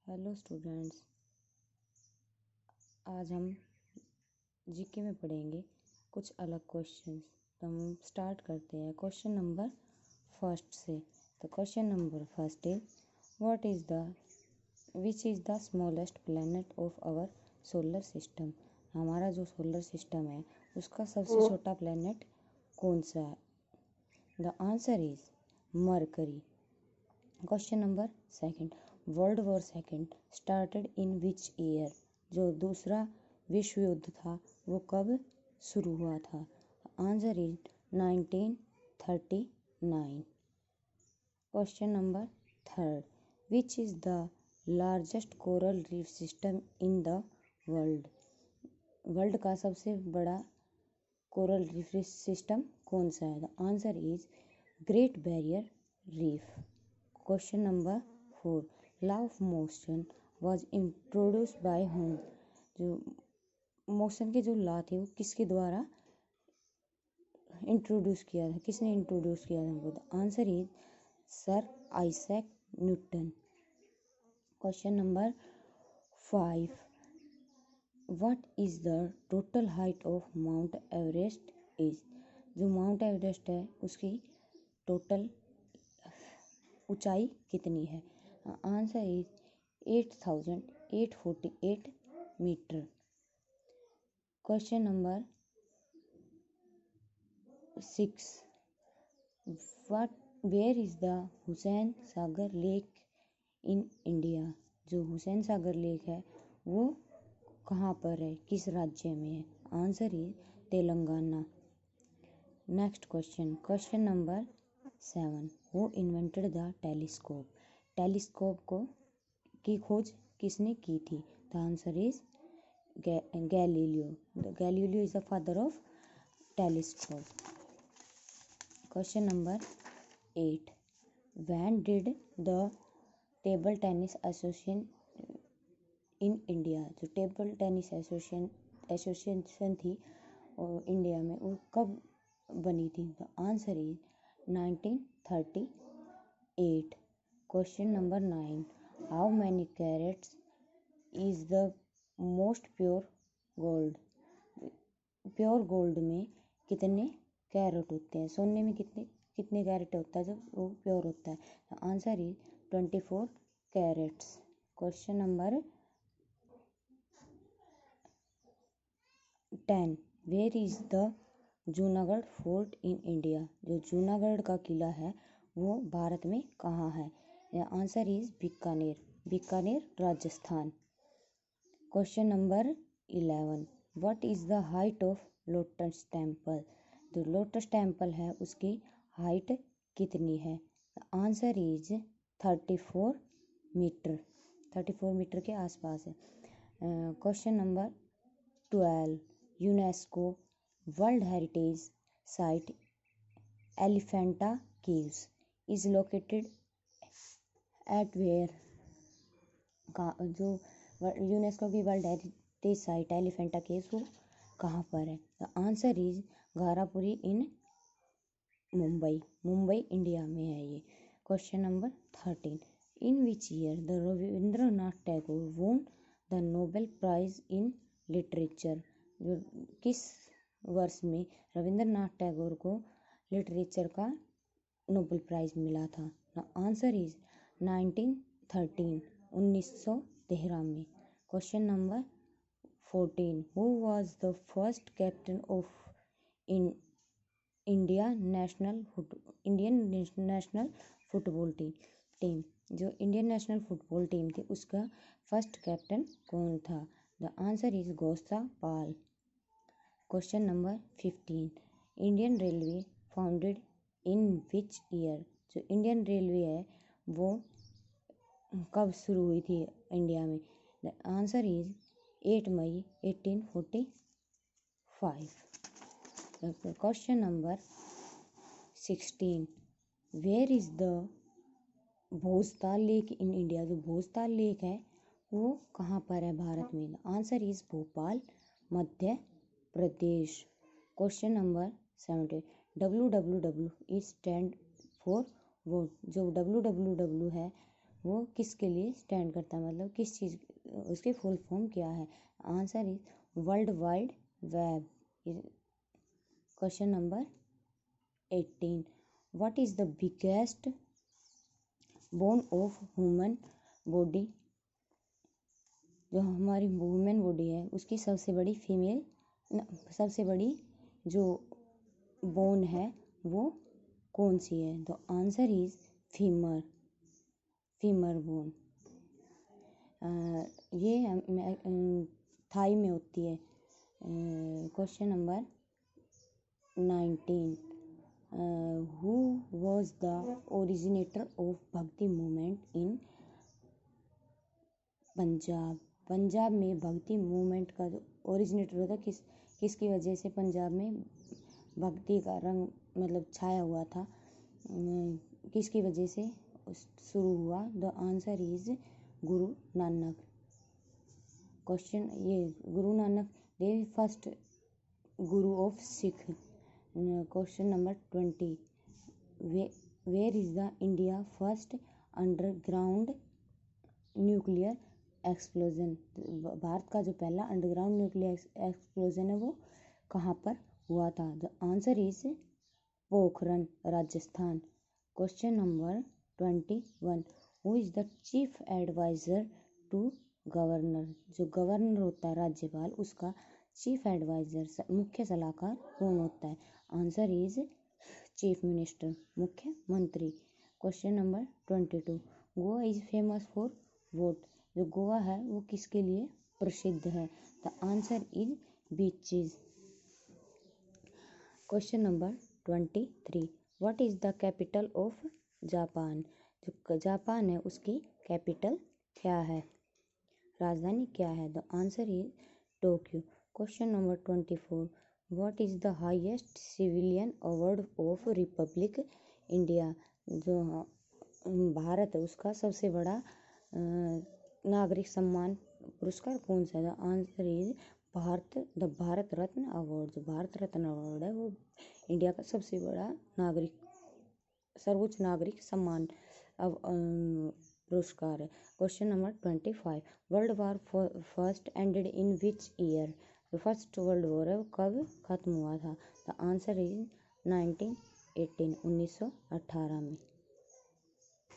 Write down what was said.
Hello students, आज हम GK में पढ़ेंगे कुछ अलग क्वेश्चंस। तो हम स्टार्ट करते हैं क्वेश्चन नंबर फर्स्ट से। तो question number first is which is the smallest planet of our solar system. हमारा जो सोलर सिस्टम है उसका सबसे छोटा प्लैनेट कौन सा है? The answer is mercury. Question number second, world war second started in which year. जो दूसरा विश्व युद्ध था वो कब शुरू हुआ था? Answer is 1939। Question number third, which is the largest coral reef system in the world. World का सबसे बड़ा कोरल रीफ सिस्टम कौन सा है? The answer is great barrier reef. Question number 4, law of motion was introduced by home. जो motion के जो law थे वो किसके द्वारा इंट्रोड्यूस किया था? किसने इंट्रोड्यूस किया था? The answer is sir Isaac Newton. Question number 5, what is the total height of Mount Everest is. जो माउंट एवरेस्ट है उसकी टोटल ऊंचाई कितनी है? Answer is 8848 metre. Question number 6, where is the Hussain Sagar lake in India. जो Hussain Sagar lake है वो कहाँ पर है, किस राज्य में है? Answer is Telangana. Next question number 7, who invented the telescope. Telescope की खोज किसने की थी? The answer is Galileo. Galileo is the father of telescope. Question number 8, when did the table tennis association in India. जो टेबल टेनिस एसोसिएशन थी और India में वो कब बनी थी? The answer is 1938। Question number 9, how many carats is the most pure gold. Pure gold में कितने कैरेट होते हैं? सोने में कितने कैरेट होता है जब वो प्योर होता है? The answer is 24 carats. Question number 10, where is the Junagadh fort in India. जो जूनागढ़ का किला है वो भारत में कहाँ है? The answer is Bikaner Rajasthan. Question number 11, what is the height of lotus temple. जो लोटस टेम्पल है उसकी हाइट कितनी है? The answer is 34 metre. 34 metre के आसपास है। Question number 12, UNESCO world heritage site Elephanta caves is located at where. जो UNESCO की world heritage site Elephanta caves वो कहाँ पर है? The answer is Gharapuri in Mumbai India में है ये। Question number 13, in which year the Rabindranath Tagore won the Nobel prize in literature. किस वर्ष में रविंद्रनाथ टैगोर को लिटरेचर का नोबेल प्राइज मिला था? द आंसर इज 1913 में। Question number 14, who was the first captain of Indian national football team. जो इंडियन नेशनल फुटबॉल टीम थी उसका फर्स्ट कैप्टन कौन था? The answer is Gostha Pal. Question number 15, Indian railway founded in which year. जो Indian railway है वो कब शुरू हुई थी इंडिया में? The answer is 8 May 1845। Question number 16, where is the Bhojtal lake in India. जो भोजताल लेक है वो कहाँ पर है भारत में? The answer is Bhopal Madhya Pradesh. Question number 17, WWW is stand for what. जो WWW है वो किसके लिए स्टैंड करता है, मतलब किस चीज़, उसकी फुल फॉर्म क्या है। Answer is world wide web. Question number 18, what is the biggest bone of human body. जो हमारी वुमेन बॉडी है उसकी सबसे बड़ी सबसे बड़ी जो बोन है वो कौन सी है। The answer is femur bone. ये थाई में होती है। Question number 19, who was the originator of भक्ति मूवमेंट इन पंजाब। पंजाब में भक्ति मूवमेंट का जो ओरिजिनेटर होता किसकी वजह से पंजाब में भक्ति का रंग मतलब छाया हुआ था, किसकी वजह से शुरू हुआ। The answer is Guru Nanak. Question ये Guru Nanak Dev first guru of Sikh. Question number 20, where is the India first underground nuclear explosion. Bharat का जो पहला अंडरग्राउंड न्यूक्लियर एक्सप्लोजन है वो कहाँ पर हुआ था। The answer is Pokhran, Rajasthan. Question number 21, who is the chief adviser to governor. जो गवर्नर होता है राज्यपाल उसका चीफ एडवाइजर मुख्य सलाहकार कौन होता है। आंसर इज चीफ मिनिस्टर, मुख्यमंत्री। Question number 22, Goa is famous for vote. जो गोवा है वो किसके लिए प्रसिद्ध है। The answer is beaches. Question number 23, what is the capital of Japan. जो जापान है उसकी कैपिटल क्या है, राजधानी क्या है। The answer is Tokyo. Question number 24, what is the highest civilian award of Republic India. जो भारत है उसका सबसे बड़ा नागरिक सम्मान पुरस्कार कौन सा है। The answer is Bharat Ratna award. जो भारत रत्न अवार्ड है वो इंडिया का सबसे बड़ा सर्वोच्च नागरिक सम्मान पुरस्कार है। Question number 25, world war first ended in which year. जो फर्स्ट वर्ल्ड वॉर है वो कब खत्म हुआ था। द आंसर इज 1918 में।